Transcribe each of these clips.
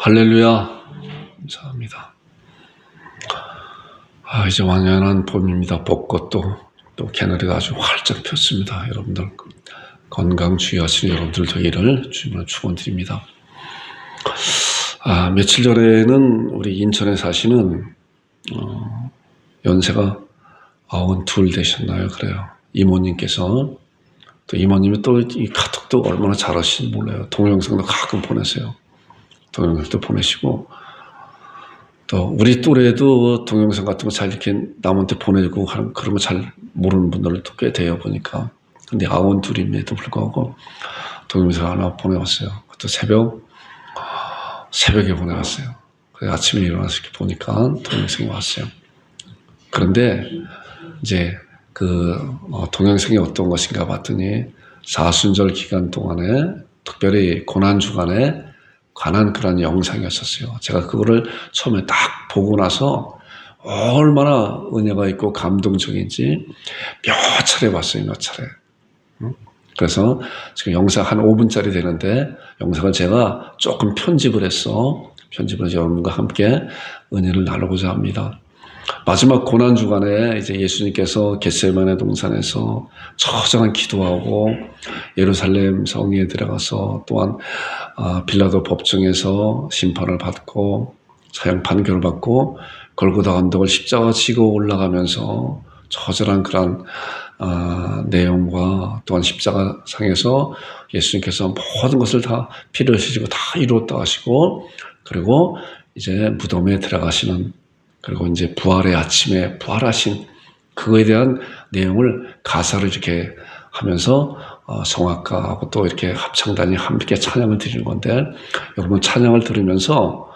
할렐루야. 감사합니다. 이제 완연한 봄입니다. 벚꽃도 또 개나리가 아주 활짝 폈습니다. 여러분들 건강 주의하시는 여러분들 되기를 주님으로 축원드립니다. 며칠 전에는 우리 인천에 사시는 연세가 92 되셨나요? 그래요. 이모님께서 또 이모님이 또 이 카톡도 얼마나 잘하시는지 몰라요. 동영상도 가끔 보내세요. 동영상도 보내시고 또 우리 또래도 동영상 같은 거 잘 이렇게 남한테 보내고 하는 그런 거 잘 모르는 분들도 꽤 돼요 보니까. 근데 92임에도 불구하고 동영상 하나 보내왔어요. 그것도 새벽에 보내왔어요. 그래서 아침에 일어나서 이렇게 보니까 동영상이 왔어요. 그런데 이제 동영상이 어떤 것인가 봤더니 사순절 기간 동안에 특별히 고난주간에 관한 그런 영상이었었어요. 제가 그거를 처음에 딱 보고 나서 얼마나 은혜가 있고 감동적인지 몇 차례 봤어요. 몇 차례. 그래서 지금 영상 한 5분짜리 되는데 영상을 제가 조금 편집을 해서 여러분과 함께 은혜를 나누고자 합니다. 마지막 고난주간에 이제 예수님께서 겟세마네 동산에서 처절한 기도하고 예루살렘 성에 들어가서 또한 빌라도 법정에서 심판을 받고 사형 판결을 받고 골고다 언덕을 십자가 지고 올라가면서 처절한 그런 내용과 또한 십자가 상에서 예수님께서 모든 것을 다 피를 흘리시고 다 이루었다 하시고 그리고 이제 무덤에 들어가시는 그리고 이제 부활의 아침에 부활하신 그거에 대한 내용을 가사를 이렇게 하면서 성악가하고 또 이렇게 합창단이 함께 찬양을 드리는 건데 여러분 찬양을 들으면서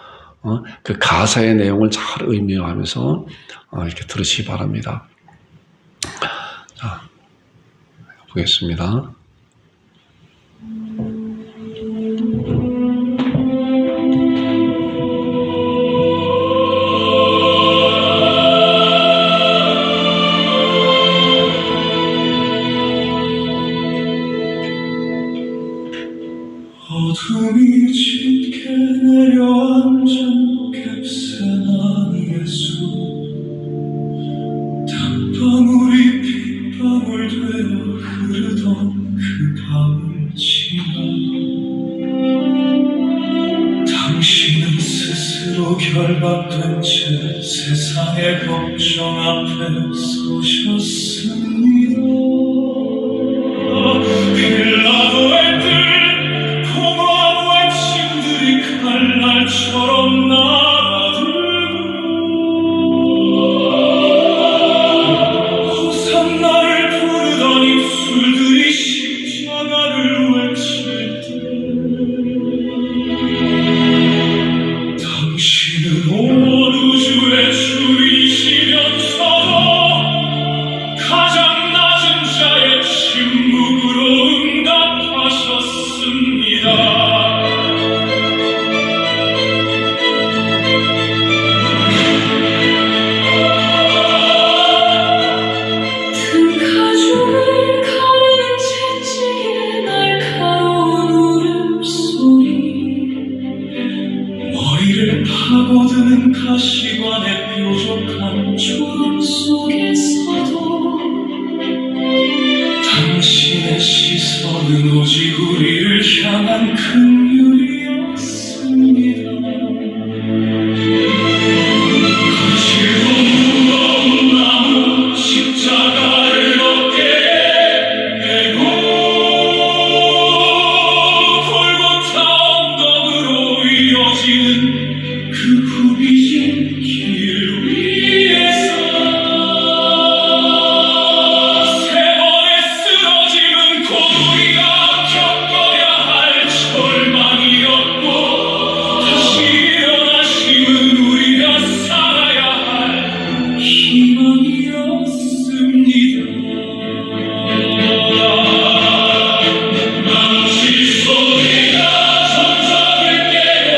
그 가사의 내용을 잘 의미하면서 이렇게 들으시기 바랍니다. 자, 보겠습니다. 어둠이 짙게 내려앉은 객세난 예수 땀방울이 빗방울 되어 흐르던 그 밤을 지나 당신은 스스로 결박된 채 세상의 걱정 앞에 서셨습니다. 빌라도의 칼날처럼 날아들고 호산나를 부르던 입술들이 십자가를 외칠 때 당신은 온 우주의 주이시면서도 가장 낮은 자의 침묵으로 응답하셨습니다. 파고드는 가시관의 뾰족한 조롱 속에서도 당신의 시선은 오직 우리를 향한 긍휼이었습니다. 거칠고 무거운 나무 십자가를 어깨에 메고 골고타 언덕으로 이어지는 그 굽이진 길 위에서 세 번의 쓰러짐은 곧 우리가 겪어야 할 절망이었고 다시 일어나심은 우리가 살아야 할 희망이었습니다. 망치 소리가 천장을 깨고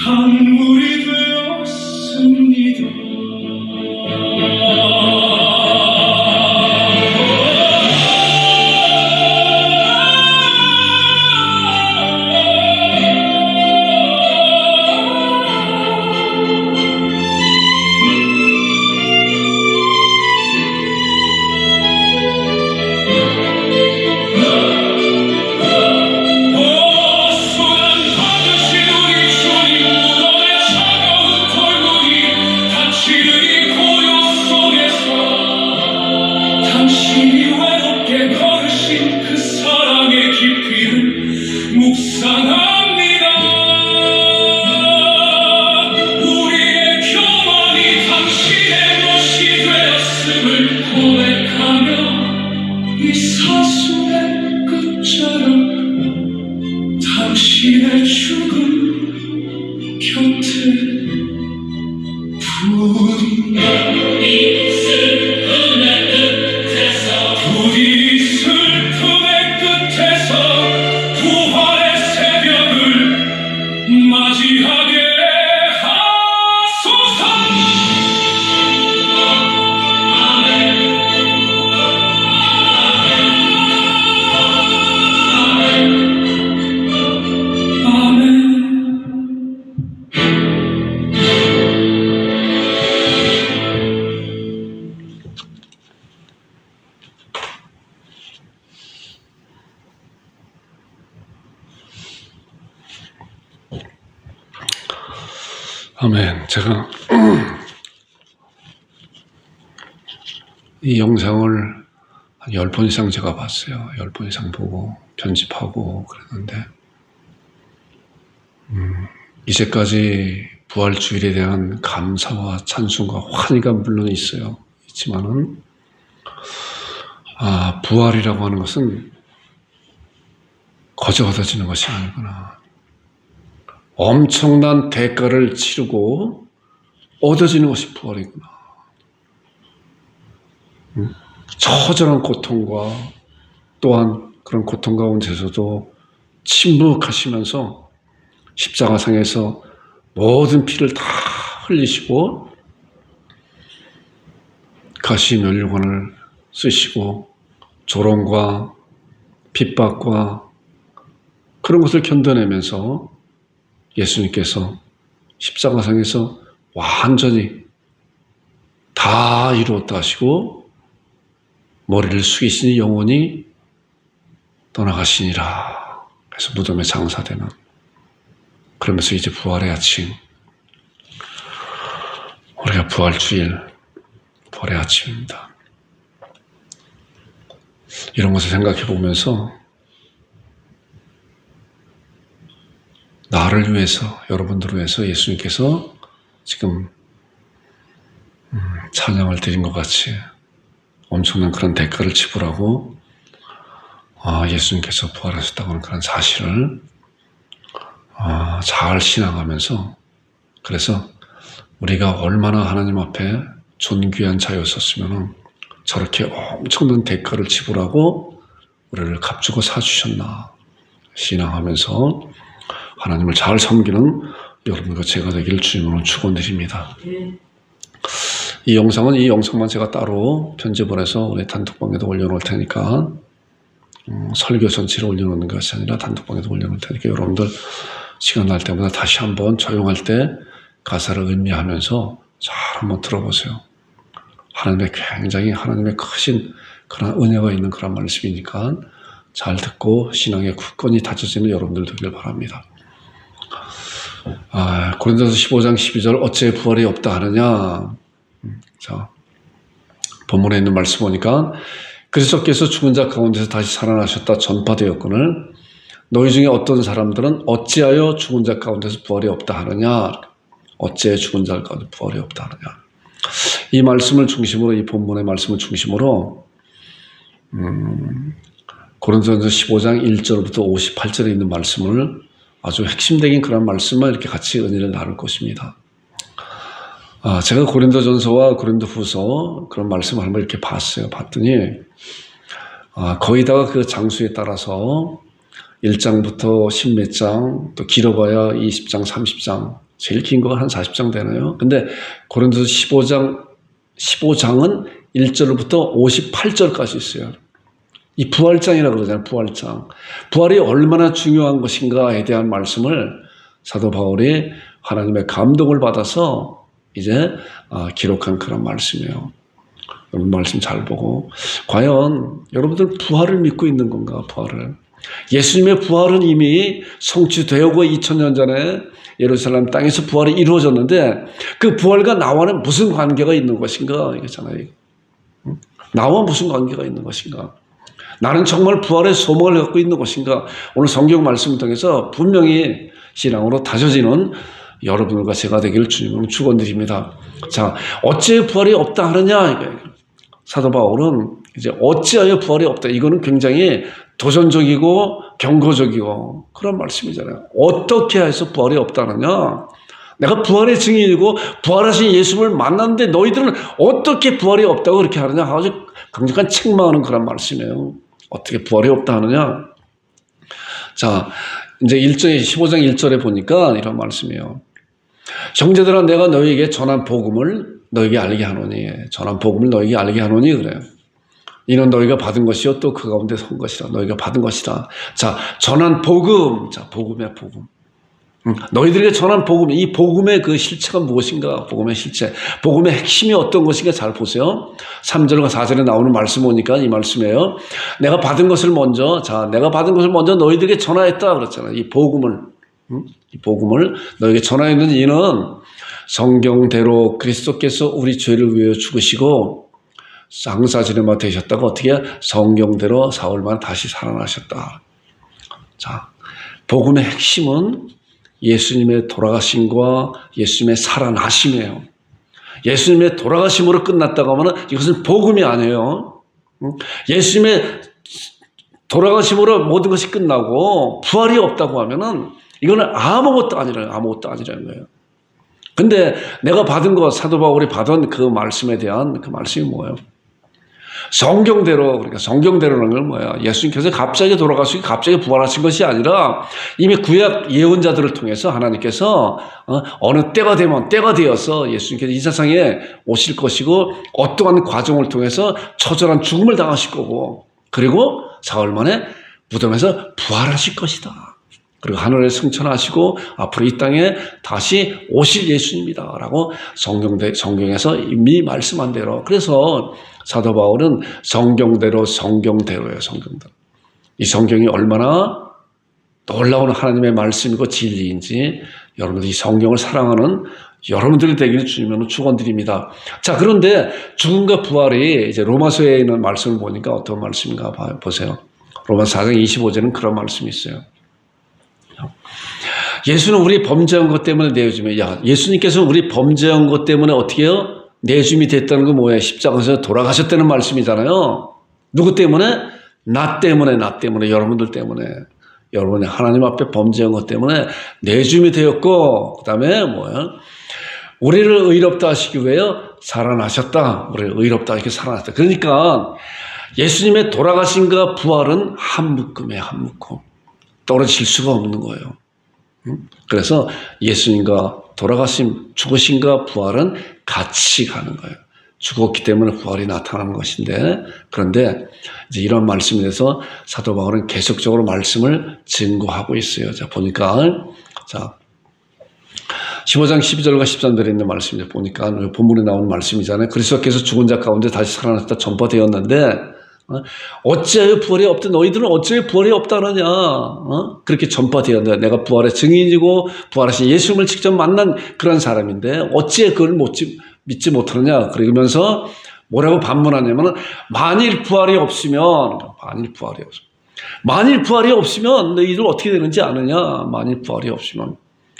강물이 되었습니다. 당신이 외롭게 걸으신 그 사랑의 깊이를 묵상합니다. 우리의 교만이 당신의 멋이 되었음을 고백하며 이 사슴의 끝자락 당신의 죽음 곁에 부디 슬픔의 끝에서 부활의 새벽을 맞이하게 하소서. 아멘. 제가 이 영상을 한 10번 이상 제가 봤어요. 10번 이상 보고 편집하고 그랬는데 이제까지 부활주일에 대한 감사와 찬송과 환희가 물론 있지만은 부활이라고 하는 것은 거저 얻어지는 것이 아니구나. 엄청난 대가를 치르고 얻어지는 것이 부활이구나. 처절한 고통과 또한 그런 고통 가운데서도 침묵하시면서 십자가상에서 모든 피를 다 흘리시고 가시 면류관을 쓰시고 조롱과 핍박과 그런 것을 견뎌내면서 예수님께서 십자가상에서 완전히 다 이루었다 하시고 머리를 숙이시니 영원히 떠나가시니라. 그래서 무덤에 장사되는, 그러면서 이제 부활의 아침, 우리가 부활주일, 부활의 아침입니다. 이런 것을 생각해 보면서 나를 위해서, 여러분들을 위해서 예수님께서 지금 찬양을 드린 것 같이 엄청난 그런 대가를 지불하고 예수님께서 부활하셨다고 하는 그런 사실을 잘 신앙하면서, 그래서 우리가 얼마나 하나님 앞에 존귀한 자였었으면 저렇게 엄청난 대가를 지불하고 우리를 값주고 사주셨나 신앙하면서 하나님을 잘 섬기는 여러분과 제가 되기를 주님으로 축원드립니다. 이 영상만 제가 따로 편집을 해서 우리 단톡방에도 올려놓을 테니까 설교 전체를 올려놓는 것이 아니라 단톡방에도 올려놓을 테니까 여러분들 시간 날 때마다 다시 한번 조용할 때 가사를 음미하면서 잘 한번 들어보세요. 굉장히 하나님의 크신 그런 은혜가 있는 그런 말씀이니까 잘 듣고 신앙의 굳건히 다져지는 여러분들 되길 바랍니다. 고린도서 15장 12절 어째 부활이 없다 하느냐. 자, 본문에 있는 말씀 보니까 그리스도께서 죽은 자 가운데서 다시 살아나셨다 전파되었거늘 너희 중에 어떤 사람들은 어찌하여 죽은 자 가운데서 부활이 없다 하느냐. 어째 죽은 자 가운데 부활이 없다 하느냐. 이 말씀을 중심으로, 이 본문의 말씀을 중심으로 고린도전서 15장 1절부터 58절에 있는 말씀을 아주 핵심적인 그런 말씀을 이렇게 같이 은혜를 나눌 것입니다. 제가 고린도전서와 고린도후서 그런 말씀을 한번 이렇게 봤더니 거의다가 그 장수에 따라서 1장부터 10몇 장, 또 길어봐야 20장, 30장 제일 긴 거가 한 40장 되나요? 근데 고린도서 15장은 1절부터 58절까지 있어요. 이 부활장이라고 그러잖아요. 부활장. 부활이 얼마나 중요한 것인가에 대한 말씀을 사도 바울이 하나님의 감동을 받아서 이제 기록한 그런 말씀이에요. 여러분 말씀 잘 보고 과연 여러분들 부활을 믿고 있는 건가? 부활을. 예수님의 부활은 이미 성취되고 2000년 전에 예루살렘 땅에서 부활이 이루어졌는데 그 부활과 나와는 무슨 관계가 있는 것인가? 이거잖아요. 나와 무슨 관계가 있는 것인가? 나는 정말 부활의 소망을 갖고 있는 것인가? 오늘 성경 말씀을 통해서 분명히 신앙으로 다져지는 여러분과 제가 되기를 주님으로 축원드립니다. 자, 어찌 부활이 없다 하느냐? 사도 바울은 이제 어찌하여 부활이 없다. 이거는 굉장히 도전적이고 경고적이고 그런 말씀이잖아요. 어떻게 해서 부활이 없다느냐? 내가 부활의 증인이고 부활하신 예수를 만났는데 너희들은 어떻게 부활이 없다고 그렇게 하느냐? 아주 강력한 책망하는 그런 말씀이에요. 어떻게 부활이 없다 하느냐? 자, 이제 15장 1절에 보니까 이런 말씀이에요. 형제들아 내가 너희에게 전한 복음을 너희에게 알게 하노니 전한 복음을 너희에게 알게 하노니 그래요. 이는 너희가 받은 것이요 또 그 가운데 선 것이라 너희가 받은 것이라. 자, 전한 복음. 자, 복음의 복음. 너희들에게 전한 복음, 이 복음의 그 실체가 무엇인가? 복음의 실체. 복음의 핵심이 어떤 것인가 잘 보세요. 3절과 4절에 나오는 말씀 보니까 이 말씀이에요. 내가 받은 것을 먼저 너희들에게 전하였다 그랬잖아요. 이 복음을 너희에게 전하였는 이는 성경대로 그리스도께서 우리 죄를 위하여 죽으시고 장사지내마 되셨다가 어떻게 성경대로 사흘 만에 다시 살아나셨다. 자, 복음의 핵심은 예수님의 돌아가심과 예수님의 살아나심이에요. 예수님의 돌아가심으로 끝났다고 하면 이것은 복음이 아니에요. 예수님의 돌아가심으로 모든 것이 끝나고 부활이 없다고 하면은 이거는 아무것도 아니라는 거예요. 근데 내가 받은 것, 사도 바울이 받은 그 말씀에 대한 그 말씀이 뭐예요? 성경대로, 그러니까 성경대로라는 건 뭐야? 예수님께서 갑자기 돌아가시고 갑자기 부활하신 것이 아니라 이미 구약 예언자들을 통해서 하나님께서 어느 때가 되면 때가 되어서 예수님께서 이 세상에 오실 것이고 어떠한 과정을 통해서 처절한 죽음을 당하실 거고 그리고 사흘 만에 무덤에서 부활하실 것이다. 그리고 하늘에 승천하시고 앞으로 이 땅에 다시 오실 예수님이다라고 성경에서 이미 말씀한 대로. 그래서 사도 바울은 성경대로예요. 성경대로. 이 성경이 얼마나 놀라운 하나님의 말씀이고 진리인지 여러분들이 이 성경을 사랑하는 여러분들이 되기를 주님으로 축원드립니다. 자, 그런데 죽음과 부활이 이제 로마서에 있는 말씀을 보니까 어떤 말씀인가 보세요. 로마서 4장 25절은 그런 말씀이 있어요. 예수는 우리 범죄한 것 때문에 내어주면, 예수님께서 우리 범죄한 것 때문에 어떻게 해요? 내줌이 됐다는 건 뭐예요? 십자가에서 돌아가셨다는 말씀이잖아요. 누구 때문에? 나 때문에, 여러분들 때문에. 여러분이 하나님 앞에 범죄한 것 때문에 내줌이 되었고, 그 다음에 뭐예요? 우리를 의롭다 하시기 위해 살아나셨다. 우리를 의롭다 하시기 살아났다. 그러니까 예수님의 돌아가심과 부활은 한 묶음이에요. 한 묶음. 떨어질 수가 없는 거예요. 그래서 예수님과 돌아가심, 죽으심과 부활은 같이 가는 거예요. 죽었기 때문에 부활이 나타나는 것인데, 그런데 이제 이런 말씀에 대해서 사도 바울은 계속적으로 말씀을 증거하고 있어요. 자, 보니까, 자, 15장 12절과 13절에 있는 말씀을 보니까 본문에 나오는 말씀이잖아요. 그리스도께서 죽은 자 가운데 다시 살아났다 전파되었는데, 어찌하여 부활이 없다? 너희들은 어찌하여 부활이 없다느냐? 그렇게 전파되었는데 내가 부활의 증인이고 부활하신 예수님을 직접 만난 그런 사람인데 어찌해 그걸 믿지 못하느냐? 그러면서 뭐라고 반문하냐면 만일 부활이 없으면 너희들 어떻게 되는지 아느냐? 만일 부활이 없으면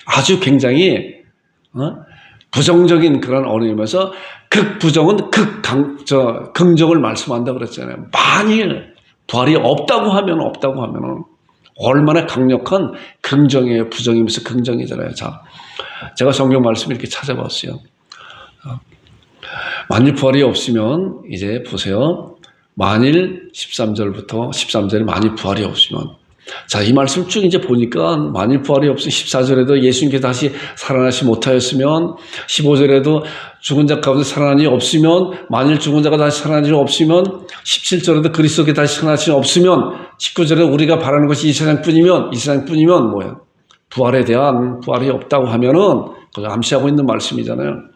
아주 굉장히 부정적인 그런 언어이면서 극부정은 긍정을 말씀한다 그랬잖아요. 만일 부활이 없다고 하면 얼마나 강력한 긍정이에요. 부정이면서 긍정이잖아요. 자, 제가 성경 말씀을 이렇게 찾아봤어요. 만일 부활이 없으면 이제 보세요. 만일 13절에 만일 부활이 없으면 자, 이 말씀 쭉 이제 보니까 만일 부활이 없으면 14절에도 예수님께서 다시 살아나시 못하였으면 15절에도 죽은 자 가운데 살아나니 없으면 만일 죽은 자가 다시 살아나지 없으면 17절에도 그리스도께 다시 살아나시 없으면 19절에 우리가 바라는 것이 이 세상뿐이면 뭐야? 부활에 대한 부활이 없다고 하면은 그걸 암시하고 있는 말씀이잖아요.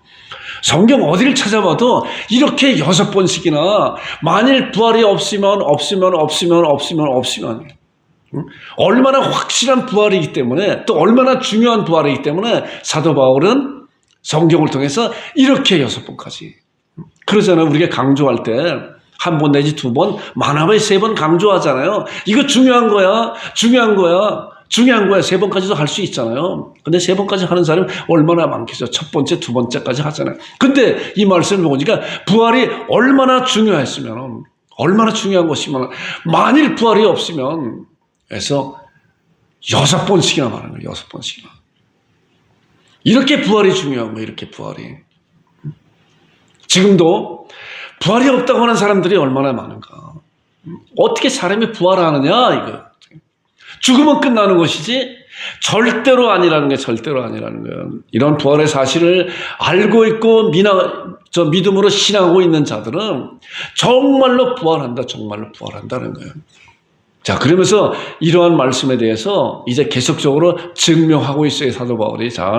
성경 어디를 찾아봐도 이렇게 6번씩이나 만일 부활이 없으면 얼마나 확실한 부활이기 때문에 또 얼마나 중요한 부활이기 때문에 사도 바울은 성경을 통해서 이렇게 6번까지 그러잖아요. 우리가 강조할 때 한 번 내지 2번 많아봐야 3번 강조하잖아요. 이거 중요한 거야. 3번까지도 할 수 있잖아요. 근데 3번까지 하는 사람이 얼마나 많겠어요. 첫 번째, 2번째까지 하잖아요. 근데 이 말씀을 보니까 부활이 얼마나 중요했으면 얼마나 중요한 것이면 만일 부활이 없으면 해서 6번씩이나 말하는 거예요. 6번씩이나. 이렇게 부활이 중요한 거예요. 이렇게 부활이. 지금도 부활이 없다고 하는 사람들이 얼마나 많은가. 어떻게 사람이 부활하느냐 이거. 죽으면 끝나는 것이지 절대로 아니라는 거예요. 이런 부활의 사실을 알고 있고 믿음으로 신앙하고 있는 자들은 정말로 부활한다는 거예요. 자, 그러면서 이러한 말씀에 대해서 이제 계속적으로 증명하고 있어요. 사도 바울이. 자,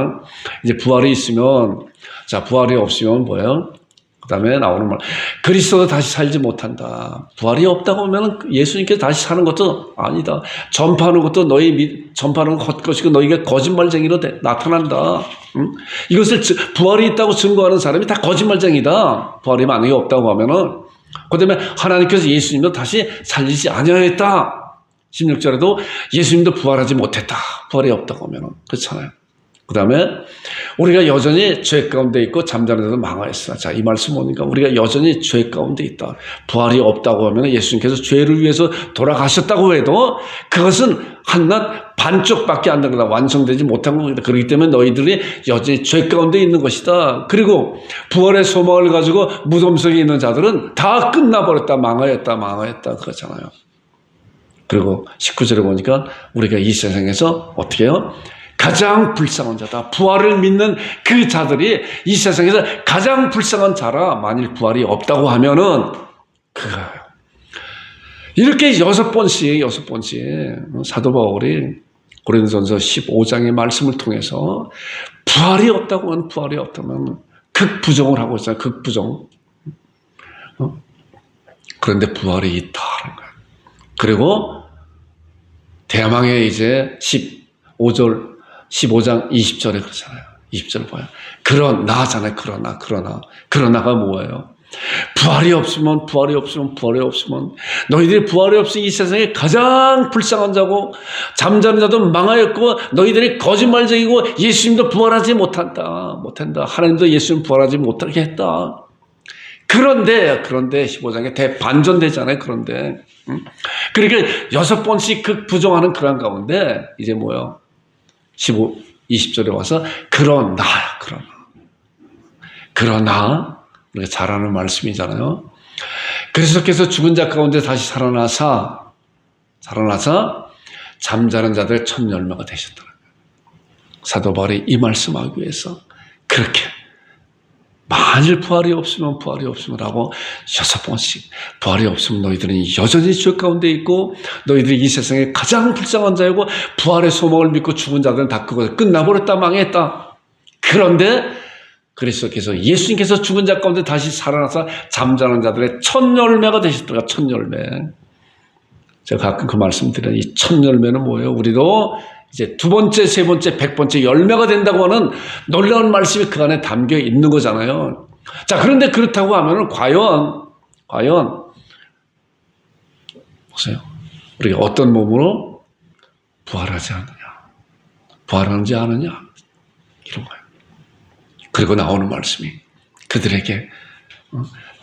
이제 부활이 있으면, 자, 부활이 없으면 뭐예요? 그 다음에 나오는 말. 그리스도가 다시 살지 못한다. 부활이 없다고 하면 예수님께서 다시 사는 것도 아니다. 전파하는 것도 전파하는 것이고 너희가 거짓말쟁이로 나타난다. 응? 이것을 부활이 있다고 증거하는 사람이 다 거짓말쟁이다. 부활이 만약에 없다고 하면은. 그 다음에 하나님께서 예수님도 다시 살리지 아니하였다. 16절에도 예수님도 부활하지 못했다. 부활이 없다고 하면 그렇잖아요. 그 다음에 우리가 여전히 죄 가운데 있고 잠자는 데도 망하였으나. 자, 이 말씀 보니까 우리가 여전히 죄 가운데 있다. 부활이 없다고 하면 예수님께서 죄를 위해서 돌아가셨다고 해도 그것은 한낱 반쪽밖에 안 된다. 완성되지 못한 겁니다. 그렇기 때문에 너희들이 여전히 죄 가운데 있는 것이다. 그리고 부활의 소망을 가지고 무덤 속에 있는 자들은 다 끝나버렸다. 망하였다. 그렇잖아요. 그리고 19절에 보니까 우리가 이 세상에서 어떻게 해요? 가장 불쌍한 자다. 부활을 믿는 그 자들이 이 세상에서 가장 불쌍한 자라. 만일 부활이 없다고 하면은 그거예요. 이렇게 6번씩 사도 바울이 고린도전서 15장의 말씀을 통해서 부활이 없다면 극부정을 하고 있어요. 극부정. 그런데 부활이 있다는 거예요. 그리고 대망의 이제 15장 20절에 그러잖아요. 20절 봐요. 그러나잖아요. 그러나가 뭐예요? 부활이 없으면 너희들이 부활이 없으면 이 세상에 가장 불쌍한 자고 잠자는 자도 망하였고 너희들이 거짓말쟁이고 예수님도 부활하지 못한다. 하나님도 예수님 부활하지 못하게 했다. 그런데 15장에 대반전되잖아요. 그런데 그러니까 6번씩 극부정하는 그런 가운데 이제 뭐예요? 20절에 와서 그러나 우리가 잘 아는 말씀이잖아요. 그리스도께서 죽은 자 가운데 다시 살아나사 잠자는 자들 첫 열매가 되셨더라고요. 사도 바울이 이 말씀하기 위해서 그렇게 만일 부활이 없으면 라고 6번씩 부활이 없으면 너희들은 여전히 죄 가운데 있고 너희들이 이 세상에 가장 불쌍한 자이고 부활의 소망을 믿고 죽은 자들은 다 그것을 끝나버렸다. 망했다. 그런데 그리스도께서 예수님께서 죽은 자 가운데 다시 살아나서 잠자는 자들의 첫 열매가 되셨더라. 첫 열매. 제가 가끔 그 말씀 드려요. 이 첫 열매는 뭐예요? 우리도 이제 2번째, 3번째, 100번째 열매가 된다고 하는 놀라운 말씀이 그 안에 담겨 있는 거잖아요. 자, 그런데 그렇다고 하면은 과연 보세요. 우리가 어떤 몸으로 부활하지 않느냐, 부활하지 않느냐 이런 거예요. 그리고 나오는 말씀이 그들에게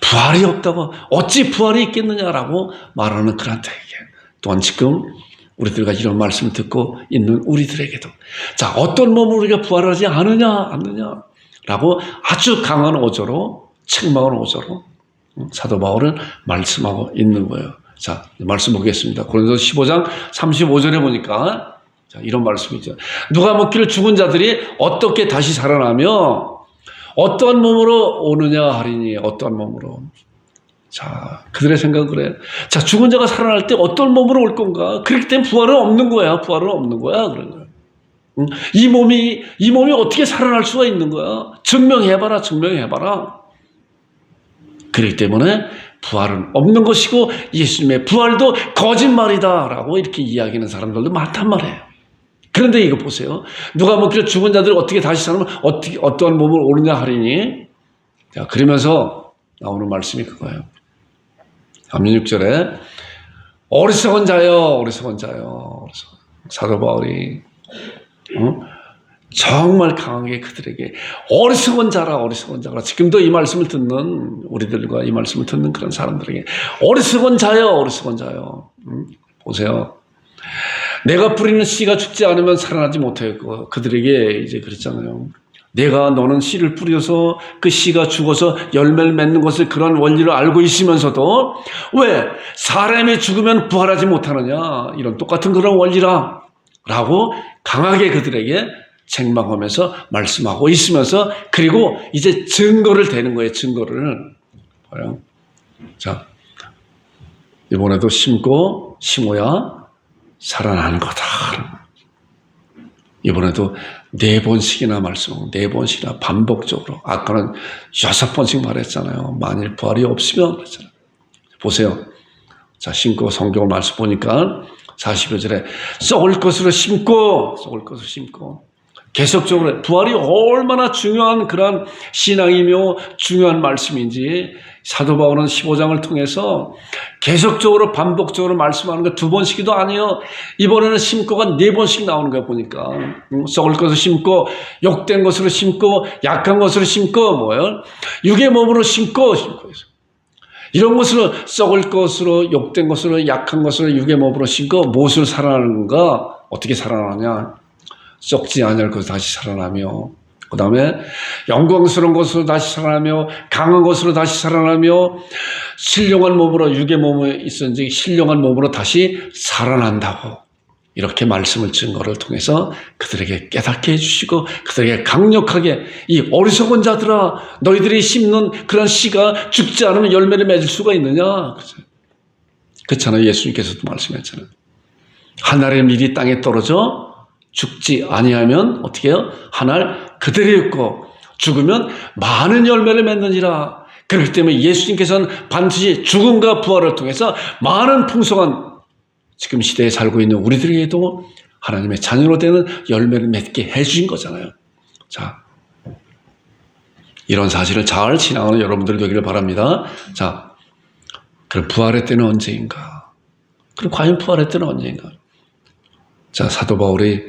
부활이 없다고 어찌 부활이 있겠느냐라고 말하는 그한테에게 또한 지금 우리들과 이런 말씀을 듣고 있는 우리들에게도 자, 어떤 몸으로 우리가 부활하지 않느냐라고 아주 강한 어조로 책망하는 어조로 사도 바울은 말씀하고 있는 거예요. 자, 말씀 보겠습니다. 고린도서 15장 35절에 보니까 자, 이런 말씀이죠. 누가 묻기를 죽은 자들이 어떻게 다시 살아나며 어떠한 몸으로 오느냐 하리니 어떠한 몸으로. 자, 그들의 생각은 그래. 자, 죽은 자가 살아날 때 어떤 몸으로 올 건가? 그렇기 때문에 부활은 없는 거야. 부활은 없는 거야. 그런 거야. 이 몸이 어떻게 살아날 수가 있는 거야? 증명해봐라. 증명해봐라. 그렇기 때문에 부활은 없는 것이고 예수님의 부활도 거짓말이다라고 이렇게 이야기하는 사람들도 많단 말이에요. 그런데 이거 보세요. 누가 묻기를 죽은 자들이 어떻게 다시 살면 어떠한 몸을 오느냐 하리니. 자, 그러면서 나오는 말씀이 그거예요. 36절에 어리석은 자여, 어리석은 자여. 사도 바울이 정말 강하게 그들에게 어리석은 자라, 어리석은 자라. 지금도 이 말씀을 듣는 우리들과 이 말씀을 듣는 그런 사람들에게 어리석은 자여, 어리석은 자여. 보세요. 내가 뿌리는 씨가 죽지 않으면 살아나지 못하고 그들에게 이제 그랬잖아요. 너는 씨를 뿌려서 그 씨가 죽어서 열매를 맺는 것을 그런 원리를 알고 있으면서도 왜 사람이 죽으면 부활하지 못하느냐, 이런 똑같은 그런 원리라 라고 강하게 그들에게 책망하면서 말씀하고 있으면서, 그리고 이제 증거를 대는 거예요. 증거를 봐요. 자, 이번에도 심고 심어야 살아나는 거다. 이번에도 4번씩이나 말씀하고 4번씩이나 반복적으로, 아까는 6번씩 말했잖아요. 만일 부활이 없으면 그랬잖아요. 보세요. 자, 심고 성경을 말씀 보니까 40여 절에 썩을 것으로 심고, 썩을 것으로 심고. 계속적으로 부활이 얼마나 중요한 그런 신앙이며 중요한 말씀인지 사도 바울은 15장을 통해서 계속적으로 반복적으로 말씀하는 거 2번씩도 아니에요. 이번에는 심고가 4번씩 나오는 거 보니까 썩을 것으로 심고, 욕된 것으로 심고, 약한 것으로 심고, 뭐예요? 육의 몸으로 심고. 이런 것으로 썩을 것으로, 욕된 것으로, 약한 것으로, 육의 몸으로 심고 무엇으로 살아나는 건가? 어떻게 살아나냐? 썩지 않을 것으로 다시 살아나며, 그 다음에 영광스러운 것으로 다시 살아나며, 강한 것으로 다시 살아나며, 신령한 몸으로, 육의 몸에 있었는지 신령한 몸으로 다시 살아난다고, 이렇게 말씀을 증거를 통해서 그들에게 깨닫게 해주시고, 그들에게 강력하게 이 어리석은 자들아, 너희들이 심는 그런 씨가 죽지 않으면 열매를 맺을 수가 있느냐. 그렇잖아요. 예수님께서도 말씀했잖아요. 하늘의 밀이 땅에 떨어져 죽지 아니하면 어떻게 해요? 하늘 그대로 있고 죽으면 많은 열매를 맺느니라. 그렇기 때문에 예수님께서는 반드시 죽음과 부활을 통해서 많은 풍성한 지금 시대에 살고 있는 우리들에게도 하나님의 자녀로 되는 열매를 맺게 해주신 거잖아요. 자, 이런 사실을 잘 신앙하는 여러분들 되기를 바랍니다. 자, 그럼 부활의 때는 언제인가? 그럼 과연 부활의 때는 언제인가? 자, 사도 바울이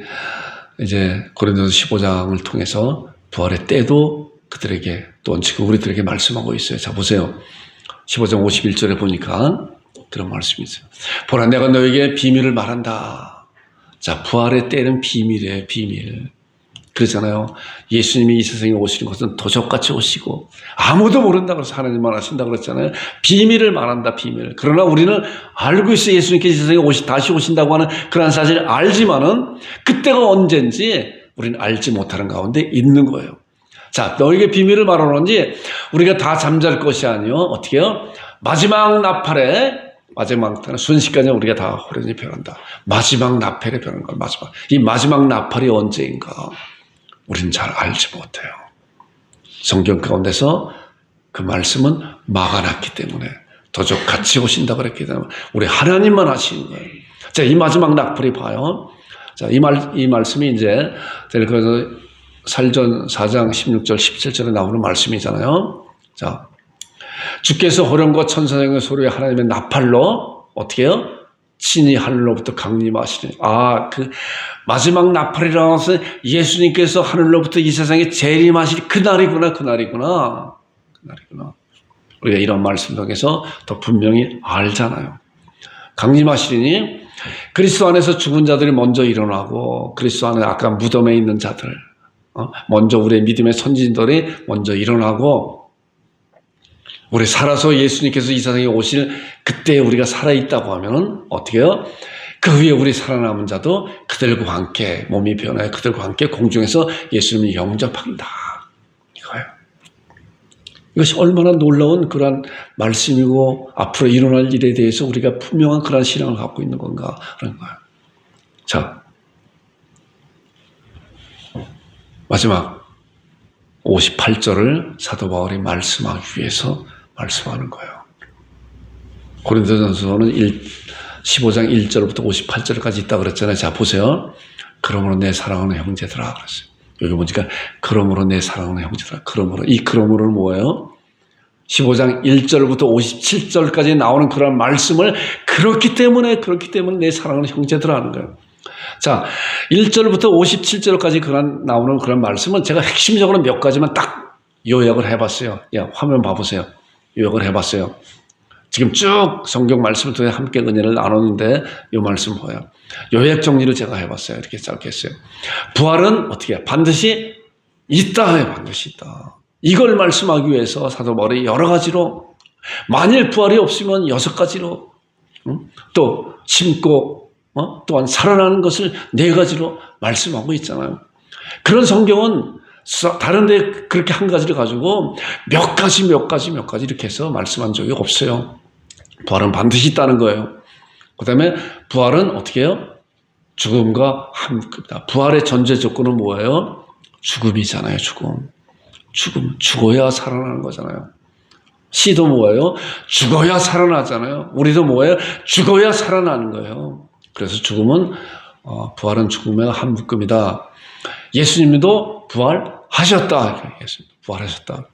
이제 고린도서 15장을 통해서 부활의 때도 그들에게, 또 지금 우리들에게 말씀하고 있어요. 자, 보세요. 15장 51절에 보니까 그런 말씀이 있어요. 보라, 내가 너에게 비밀을 말한다. 자, 부활의 때는 비밀이에요. 비밀. 그러잖아요. 예수님이 이 세상에 오시는 것은 도적같이 오시고 아무도 모른다고 해서 하나님만 하신다고 그랬잖아요. 비밀을 말한다. 비밀. 그러나 우리는 알고 있어요. 예수님께서 이 세상에 다시 오신다고 하는 그런 사실을 알지만은 그때가 언젠지 우리는 알지 못하는 가운데 있는 거예요. 자, 너에게 비밀을 말하는지 우리가 다 잠잘 것이 아니요. 어떻게 해요? 마지막 나팔에, 마지막 순식간에 우리가 다 호련히 변한다. 마지막 나팔에 변한 거야. 이 마지막 나팔이 언제인가 우리는 잘 알지 못해요. 성경 가운데서 그 말씀은 막아놨기 때문에, 도적 같이 오신다고 그랬기 때문에 우리 하나님만 하시는 거예요. 자, 이 마지막 나팔이 봐요. 자, 이 말씀이 이제 그래서 살전 4장 16절 17절에 나오는 말씀이잖아요. 자, 주께서 호령과 천사장의 소리에 하나님의 나팔로 어떻게 해요? 친히 하늘로부터 강림하시는, 그 마지막 나팔이라는 것은 예수님께서 하늘로부터 이 세상에 재림하실 그날이구나. 우리가 이런 말씀 통해서 더 분명히 알잖아요. 강림하시리니 그리스도 안에서 죽은 자들이 먼저 일어나고, 그리스도 안에 아까 무덤에 있는 자들, 먼저 우리의 믿음의 선진들이 먼저 일어나고, 우리 살아서 예수님께서 이 세상에 오실 그때 우리가 살아있다고 하면 어떻게 해요? 그 후에 우리 살아남은 자도 그들과 함께 몸이 변하여 그들과 함께 공중에서 예수님을 영접한다. 이거예요. 이것이 얼마나 놀라운 그러한 말씀이고 앞으로 일어날 일에 대해서 우리가 분명한 그러한 신앙을 갖고 있는 건가 하는 거예요. 자, 마지막 58절을 사도 바울이 말씀하기 위해서 말씀하는 거예요. 고린도전서는 15장 1절부터 58절까지 있다고 그랬잖아요. 자, 보세요. 그러므로 내 사랑하는 형제들아 그랬어요. 여기 보니까 그러므로 내 사랑하는 형제들아. 그러므로 이 그러므로는 뭐예요? 15장 1절부터 57절까지 나오는 그런 말씀을 그렇기 때문에 내 사랑하는 형제들아 하는 거예요. 자, 1절부터 57절까지 나오는 그런 말씀은 제가 핵심적으로 몇 가지만 딱 요약을 해봤어요. 야, 화면 봐보세요. 요약을 해봤어요. 지금 쭉 성경 말씀을 통해 함께 은혜를 나눴는데 이 말씀 뭐예요? 요약 정리를 제가 해봤어요. 이렇게 짧게 했어요. 부활은 어떻게 해요? 반드시 있다. 반드시 있다. 이걸 말씀하기 위해서 사도 바울이 여러 가지로 만일 부활이 없으면 6가지로 또 심고 또한 살아나는 것을 4가지로 말씀하고 있잖아요. 그런 성경은 다른 데 그렇게 한 가지를 가지고 몇 가지 이렇게 해서 말씀한 적이 없어요. 부활은 반드시 있다는 거예요. 그 다음에 부활은 어떻게 해요? 죽음과 함께다. 부활의 전제 조건은 뭐예요? 죽음이잖아요. 죽어야 살아나는 거잖아요. 씨도 뭐예요? 죽어야 살아나잖아요. 우리도 뭐예요? 죽어야 살아나는 거예요. 그래서 부활은 죽음의 한 묶음이다. 예수님도 부활하셨다. 예수님 부활하셨다.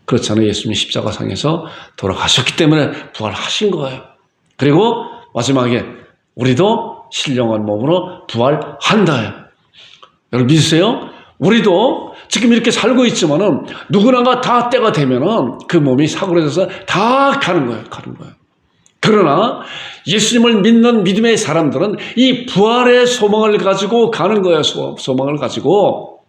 그렇잖아요. 예수님이 십자가상에서 돌아가셨기 때문에 부활하신 거예요. 그리고 마지막에 우리도 신령한 몸으로 부활한다. 여러분 믿으세요? 우리도 지금 이렇게 살고 있지만은 누구나가 다 때가 되면은 그 몸이 사그러져서 다 가는 거예요. 그러나 예수님을 믿는 믿음의 사람들은 이 부활의 소망을 가지고 가는 거예요. 소망을 가지고.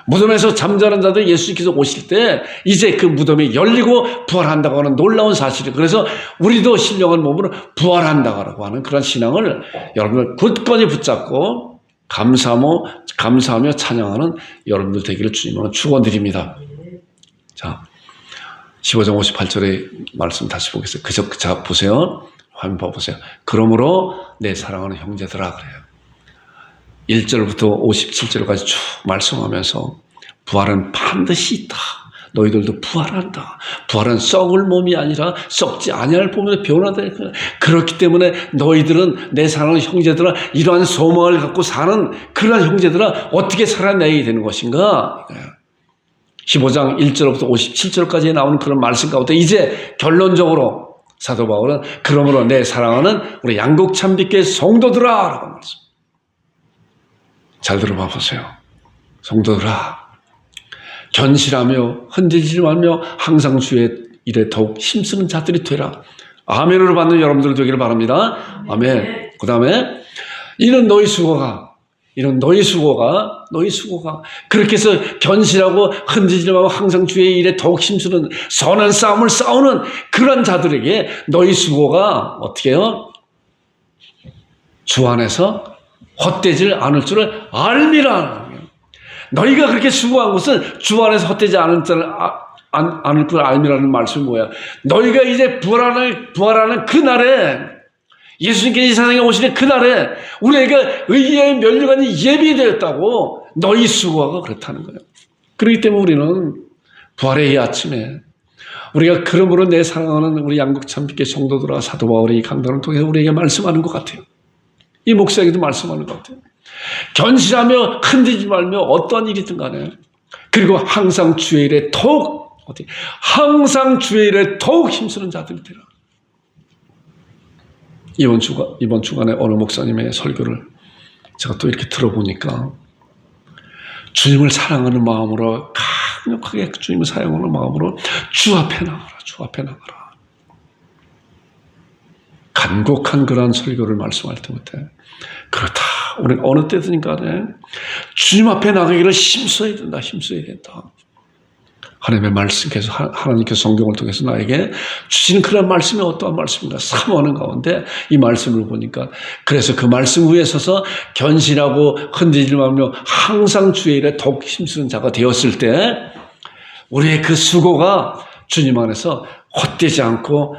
무덤에서 잠자는 자들 예수님께서 오실 때 이제 그 무덤이 열리고 부활한다고 하는 놀라운 사실이, 그래서 우리도 신령한 몸으로 부활한다고 하는 그런 신앙을 여러분들 굳건히 붙잡고 감사하며 찬양하는 여러분들 되기를 주님으로 축원드립니다. 자, 15장 58절의 말씀 다시 보겠습니다. 자, 보세요. 화면 봐보세요. 그러므로 내 사랑하는 형제들아 그래요. 1절부터 57절까지 쭉 말씀하면서 부활은 반드시 있다. 너희들도 부활한다. 부활은 썩을 몸이 아니라 썩지 아니할 몸으로 변화다. 그렇기 때문에 너희들은 내 사랑하는 형제들아 이러한 소망을 갖고 사는 그러한 형제들아 어떻게 살아내야 되는 것인가? 15장 1절부터 57절까지 나오는 그런 말씀 가운데 이제 결론적으로 사도 바울은 그러므로 내 사랑하는 우리 양국 참빛교회 성도들아 라고 말씀. 잘 들어봐 보세요. 성도들아 견실하며 흔들리지 말며 항상 주의 일에 더욱 힘쓰는 자들이 되라. 아멘으로 받는 여러분들 되기를 바랍니다. 아멘. 그 다음에 이는 너희 수고가 그렇게 해서 견실하고 흔들리지 말고 항상 주의 일에 더욱 힘쓰는 선한 싸움을 싸우는 그런 자들에게 너희 수고가 어떻게 해요? 주 안에서 헛되지 않을 줄을 알미라. 너희가 그렇게 수고한 것은 주 안에서 헛되지 않을 줄 알미라는 말씀이 뭐야? 너희가 이제 부활하는 그날에 예수님께서 이 세상에 오시는 그날에 우리가 의의 면류관이 예비되었다고 너희 수고가 그렇다는 거예요. 그렇기 때문에 우리는 부활의 이 아침에 우리가 그러므로 내 사랑하는 우리 양국 참빛교회 성도들아 사도 바울의 이 강단을 통해서 우리에게 말씀하는 것 같아요. 이 목사에게도 말씀하는 것 같아요. 견실하며 흔들리지 말며 어떠한 일이든 간에 그리고 항상 주의 일에 더욱 힘쓰는 자들이 되라. 이번 주간에 어느 목사님의 설교를 제가 또 이렇게 들어보니까 주님을 사랑하는 마음으로 강력하게 주님을 사랑하는 마음으로 주 앞에 나가라. 간곡한 그러한 설교를 말씀할 때부터 그렇다. 우리는 어느 때든 간에 주님 앞에 나가기를 힘써야 된다. 하나님의 말씀께서 하나님께서 성경을 통해서 나에게 주시는 그런 말씀이 어떠한 말씀인가 사모하는 가운데 이 말씀을 보니까 그래서 그 말씀 위에 서서 견실하고 흔들리지 말며 항상 주의 일에 더욱 힘쓰는 자가 되었을 때 우리의 그 수고가 주님 안에서 헛되지 않고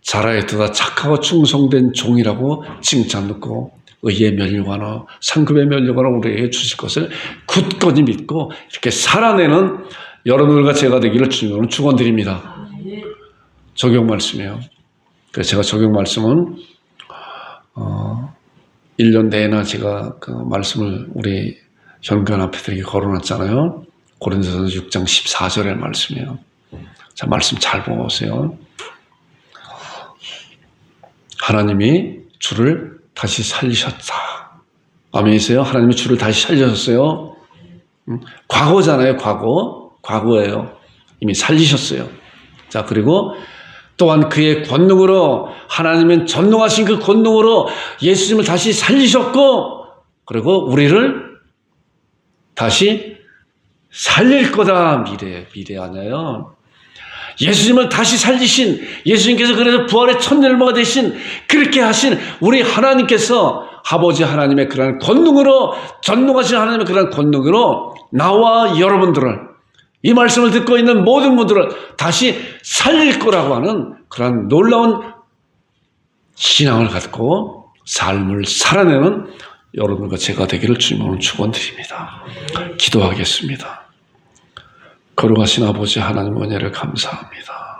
자라에도다 착하고 충성된 종이라고 칭찬 듣고 의의 면류관어 상급의 면류관어 우리에게 주실 것을 굳건히 믿고 이렇게 살아내는 여러분들과 제가 되기를 주님으로 축원드립니다. 적용 말씀이에요. 그래서 제가 적용 말씀은 1년 내내 제가 그 말씀을 우리 현관 앞에 이렇게 걸어놨잖아요. 고린도전서 6장 14절의 말씀이에요. 자, 말씀 잘 보고 오세요. 하나님이 주를 다시 살리셨다. 아멘이세요? 하나님이 주를 다시 살리셨어요. 과거잖아요. 과거예요. 이미 살리셨어요. 자, 그리고 또한 그의 권능으로 하나님은 전능하신 그 권능으로 예수님을 다시 살리셨고 그리고 우리를 다시 살릴 거다. 미래 아니에요. 예수님을 다시 살리신 예수님께서 그래서 부활의 첫 열매가 되신 그렇게 하신 우리 하나님께서 아버지 하나님의 그러한 권능으로 전능하신 하나님의 그러한 권능으로 나와 여러분들을 이 말씀을 듣고 있는 모든 분들을 다시 살릴 거라고 하는 그러한 놀라운 신앙을 갖고 삶을 살아내는 여러분과 제가 되기를 주님으로 축원드립니다. 기도하겠습니다. 거룩하신 아버지 하나님 은혜를 감사합니다.